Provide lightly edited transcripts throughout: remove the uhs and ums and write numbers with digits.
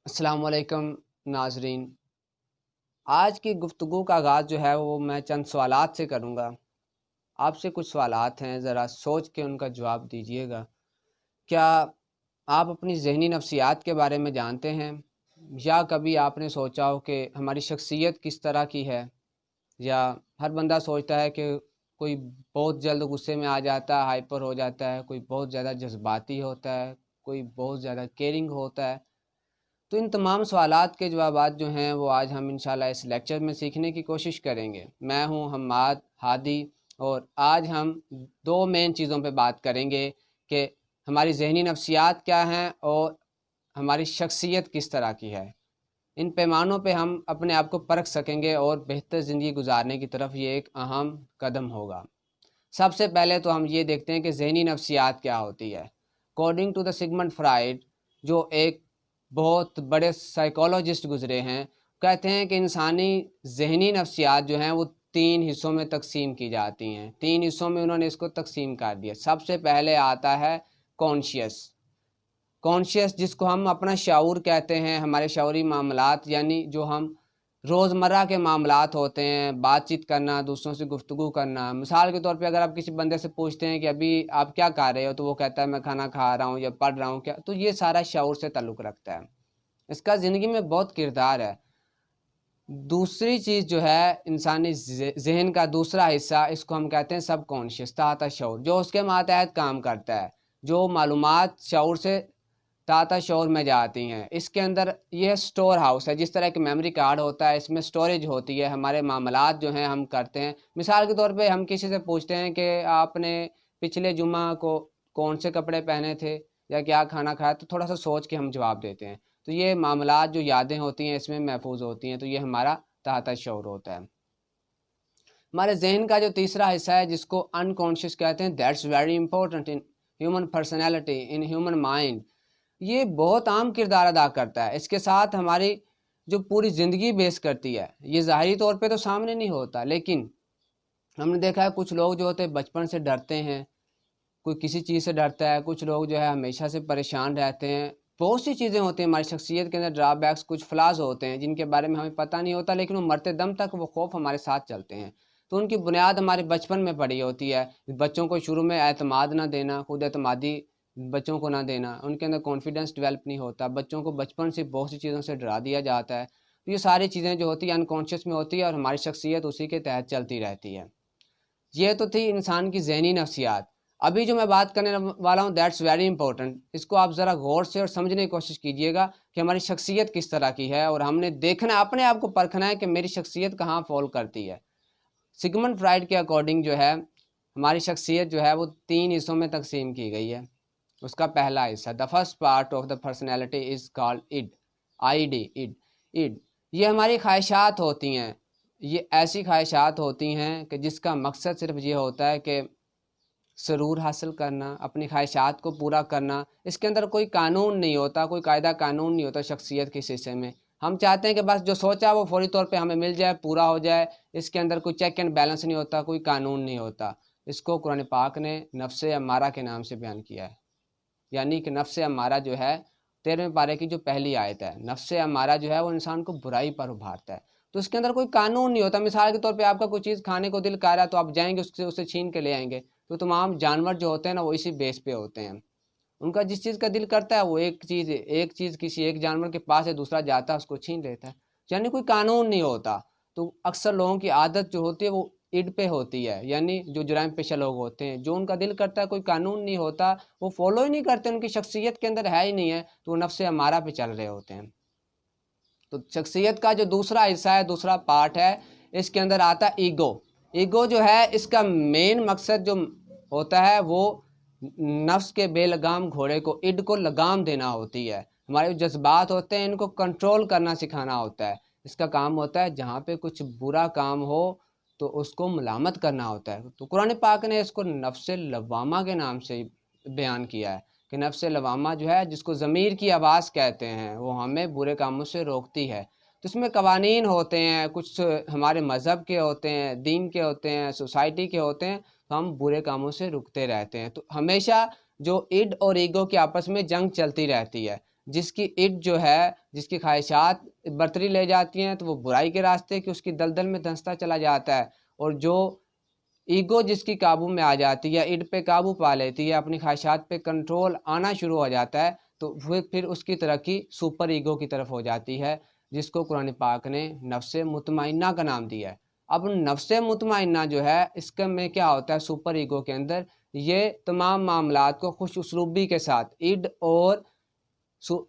अस्सलाम वालेकुम नाजरीन। आज की गुफ्तगू का आगाज़ जो है वो मैं चंद सवालात से करूँगा। आपसे कुछ सवालात हैं, ज़रा सोच के उनका जवाब दीजिएगा। क्या आप अपनी ज़हनी नफ्सियात के बारे में जानते हैं? या कभी आपने सोचा हो कि हमारी शख्सियत किस तरह की है? या हर बंदा सोचता है कि कोई बहुत जल्द गुस्से में आ जाता है, हाइपर हो जाता है, कोई बहुत ज़्यादा जज्बाती होता है, कोई बहुत ज़्यादा केयरिंग होता है। तो इन तमाम सवालात के जवाबात जो हैं वो आज हम इंशाल्लाह इस लेक्चर में सीखने की कोशिश करेंगे। मैं हूं हम्माद हादी और आज हम दो मेन चीज़ों पे बात करेंगे कि हमारी ज़हनी नफ्सियात क्या हैं और हमारी शख्सियत किस तरह की है। इन पैमानों पे हम अपने आप को परख सकेंगे और बेहतर ज़िंदगी गुजारने की तरफ ये एक अहम कदम होगा। सबसे पहले तो हम ये देखते हैं कि ज़हनी नफ्सियात क्या होती है। According to the Sigmund Freud, जो एक बहुत बड़े साइकोलॉजिस्ट गुजरे हैं, कहते हैं कि इंसानी ज़हनी नफ्सियात जो हैं वो तीन हिस्सों में तकसीम की जाती हैं। तीन हिस्सों में उन्होंने इसको तकसीम कर दिया। सबसे पहले आता है कॉन्शियस। कॉन्शियस जिसको हम अपना शऊर कहते हैं, हमारे शऊरी मामलात, यानी जो हम रोज़मर्रा के मामलात होते हैं, बातचीत करना, दूसरों से गुफ्तगू करना। मिसाल के तौर पे अगर आप किसी बंदे से पूछते हैं कि अभी आप क्या कर रहे हो, तो वो कहता है मैं खाना खा रहा हूँ या पढ़ रहा हूँ क्या, तो ये सारा शऊर से ताल्लुक़ रखता है। इसका ज़िंदगी में बहुत किरदार है। दूसरी चीज़ जो है इंसानी जहन का दूसरा हिस्सा, इसको हम कहते हैं सब कॉन्शियस, ताता शऊर, जो उसके मातहत काम करता है, जो मालूमात शऊर से ताता शऊर में जाती हैं। इसके अंदर यह स्टोर हाउस है, जिस तरह की मेमोरी कार्ड होता है, इसमें स्टोरेज होती है। हमारे मामलात जो हैं हम करते हैं। मिसाल के तौर पे हम किसी से पूछते हैं कि आपने पिछले जुमा को कौन से कपड़े पहने थे या क्या खाना खाया, तो थोड़ा सा सोच के हम जवाब देते हैं। तो ये मामलात जो यादें होती हैं इसमें महफूज होती हैं। तो ये हमारा ताता शऊर होता है। हमारे जहन का जो तीसरा हिस्सा है जिसको अनकॉन्शियस कहते हैं, that's very important in human personality, in human mind. ये बहुत अहम किरदार अदा करता है। इसके साथ हमारी जो पूरी ज़िंदगी बेस करती है। ये ज़ाहिरी तौर पे तो सामने नहीं होता, लेकिन हमने देखा है कुछ लोग जो होते हैं बचपन से डरते हैं, कोई किसी चीज़ से डरता है, कुछ लोग जो है हमेशा से परेशान रहते हैं। बहुत सी चीज़ें होती हैं हमारी शख्सियत के अंदर, ड्रॉबैक्स, कुछ फ्लाज होते हैं जिनके बारे में हमें पता नहीं होता, लेकिन वो मरते दम तक वो खौफ हमारे साथ चलते हैं। तो उनकी बुनियाद हमारे बचपन में पड़ी होती है। बच्चों को शुरू में एतमाद ना देना, खुद एतमादी बच्चों को ना देना, उनके अंदर कॉन्फिडेंस डेवलप नहीं होता, बच्चों को बचपन से बहुत सी चीज़ों से डरा दिया जाता है। तो ये सारी चीज़ें जो होती हैं अनकॉन्शियस में होती है और हमारी शख्सियत उसी के तहत चलती रहती है। ये तो थी इंसान की ज़हनी नफ्सियात। अभी जो मैं बात करने वाला हूँ, दैट्स वेरी इंपॉर्टेंट। इसको आप ज़रा गौर से और समझने की कोशिश कीजिएगा कि हमारी शख्सियत किस तरह की है, और हमने देखना, अपने आप को परखना है कि मेरी शख्सियत कहाँ फॉल करती है। सिगमंड फ्राइड के अकॉर्डिंग जो है हमारी शख्सियत जो है वो तीन हिस्सों में तकसीम की गई है। उसका पहला हिस्सा, the first part of the personality is called id, I D, id. Id ये हमारी ख्वाहिशात होती हैं। ये ऐसी ख्वाहिशात होती हैं कि जिसका मकसद सिर्फ ये होता है कि सरूर हासिल करना, अपनी ख्वाहिशात को पूरा करना। इसके अंदर कोई कानून नहीं होता, कोई कायदा कानून नहीं होता शख्सियत के हिस्से में। हम चाहते हैं कि बस जो सोचा वो फौरी तौर पे हमें मिल जाए, पूरा हो जाए। इसके अंदर कोई चेक एंड बैलेंस नहीं होता, कोई कानून नहीं होता। इसको कुरान पाक ने नफ्से अम्मारा के नाम से बयान किया है। यानी कि नफ्से अम्मारा जो है 13वें पारे की जो पहली आयत है, नफ्से अम्मारा जो है वो इंसान को बुराई पर उभारता है। तो उसके अंदर कोई कानून नहीं होता। मिसाल के तौर पे आपका कोई चीज़ खाने को दिल कर रहा है तो आप जाएंगे उससे उसे छीन के ले आएंगे। तो तमाम जानवर जो होते हैं ना वो इसी बेस पे होते हैं। उनका जिस चीज़ का दिल करता है वो एक चीज़ किसी एक जानवर के पास है, दूसरा जाता है उसको छीन लेता है। यानी कोई कानून नहीं होता। तो अक्सर लोगों की आदत जो होती है वो इड पे होती है, यानी जो जुराइम पेशा लोग होते हैं, जो उनका दिल करता है, कोई कानून नहीं होता, वो फॉलो ही नहीं करते, उनकी शख्सियत के अंदर है ही नहीं है, तो वो नफ्से अमारा पे चल रहे होते हैं। तो शख्सियत का जो दूसरा हिस्सा है, दूसरा पार्ट है, इसके अंदर आता है ईगो। ईगो जो है इसका मेन मकसद जो होता है वो नफ्स के बेलगाम घोड़े को, इड को लगाम देना होती है। हमारे जो जज्बात होते हैं इनको कंट्रोल करना सिखाना होता है। इसका काम होता है जहाँ पे कुछ बुरा काम हो तो उसको मलामत करना होता है। तो कुरान पाक ने इसको नफ्से लवामा के नाम से बयान किया है कि नफ्से लवामा जो है, जिसको ज़मीर की आवाज़ कहते हैं, वो हमें बुरे कामों से रोकती है। तो इसमें कवानीन होते हैं, कुछ हमारे मज़हब के होते हैं, दीन के होते हैं, सोसाइटी के होते हैं, तो हम बुरे कामों से रुकते रहते हैं। तो हमेशा जो इड और ईगो की आपस में जंग चलती रहती है। جس کی اڈ جو ہے، جس کی خواہشات برتری لے جاتی ہیں تو وہ برائی کے راستے کی اس کی دلدل میں دھنستا چلا جاتا ہے، اور جو ایگو جس کی قابو میں آ جاتی ہے، اڈ پہ قابو پا لیتی ہے، اپنی خواہشات پہ کنٹرول آنا شروع ہو جاتا ہے، تو پھر اس کی ترقی سپر ایگو کی طرف ہو جاتی ہے، جس کو قرآن پاک نے نفس مطمئنہ کا نام دیا ہے۔ اب نفس مطمئنہ جو ہے، اس کے میں کیا ہوتا ہے سپر ایگو کے اندر، یہ تمام معاملات کو خوش اسلوبی کے ساتھ اڈ اور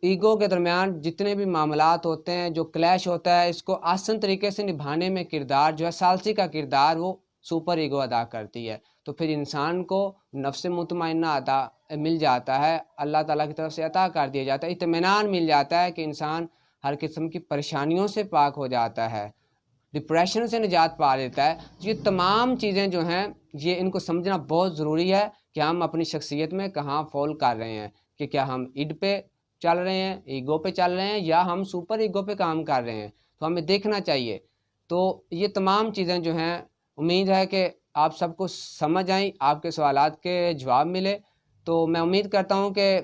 ایگو کے درمیان جتنے بھی معاملات ہوتے ہیں، جو کلیش ہوتا ہے، اس کو آسان طریقے سے نبھانے میں کردار جو ہے، ثالثی کا کردار وہ سپر ایگو ادا کرتی ہے۔ تو پھر انسان کو نفس مطمئنہ مل جاتا ہے، اللہ تعالیٰ کی طرف سے عطا کر دیا جاتا ہے، اطمینان مل جاتا ہے کہ انسان ہر قسم کی پریشانیوں سے پاک ہو جاتا ہے، ڈپریشن سے نجات پا لیتا ہے۔ یہ تمام چیزیں جو ہیں، یہ ان کو سمجھنا بہت ضروری ہے کہ ہم اپنی شخصیت میں کہاں فال کر رہے ہیں، کہ کیا ہم اڈ پہ چل رہے ہیں، ایگو پہ چل رہے ہیں، یا ہم سپر ایگو پہ کام کر رہے ہیں، تو ہمیں دیکھنا چاہیے۔ تو یہ تمام چیزیں جو ہیں، امید ہے کہ آپ سب کو سمجھ آئیں، آپ کے سوالات کے جواب ملے۔ تو میں امید کرتا ہوں کہ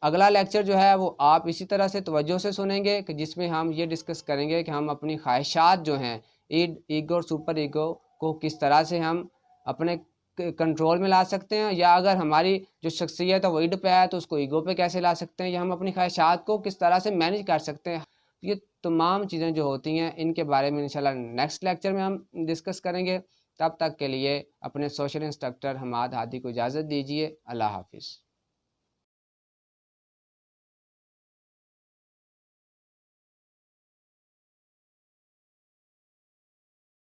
اگلا لیکچر جو ہے وہ آپ اسی طرح سے توجہ سے سنیں گے، کہ جس میں ہم یہ ڈسکس کریں گے کہ ہم اپنی خواہشات جو ہیں، ایگو اور سپر ایگو کو کس طرح سے ہم اپنے کنٹرول میں لا سکتے ہیں، یا اگر ہماری جو شخصیت ہے وہ اڈ پہ ہے تو اس کو ایگو پہ کیسے لا سکتے ہیں، یا ہم اپنی خواہشات کو کس طرح سے مینیج کر سکتے ہیں۔ یہ تمام چیزیں جو ہوتی ہیں، ان کے بارے میں انشاءاللہ نیکسٹ لیکچر میں ہم ڈسکس کریں گے۔ تب تک کے لیے اپنے سوشل انسٹرکٹر حماد ہادی کو اجازت دیجیے۔ اللہ حافظ۔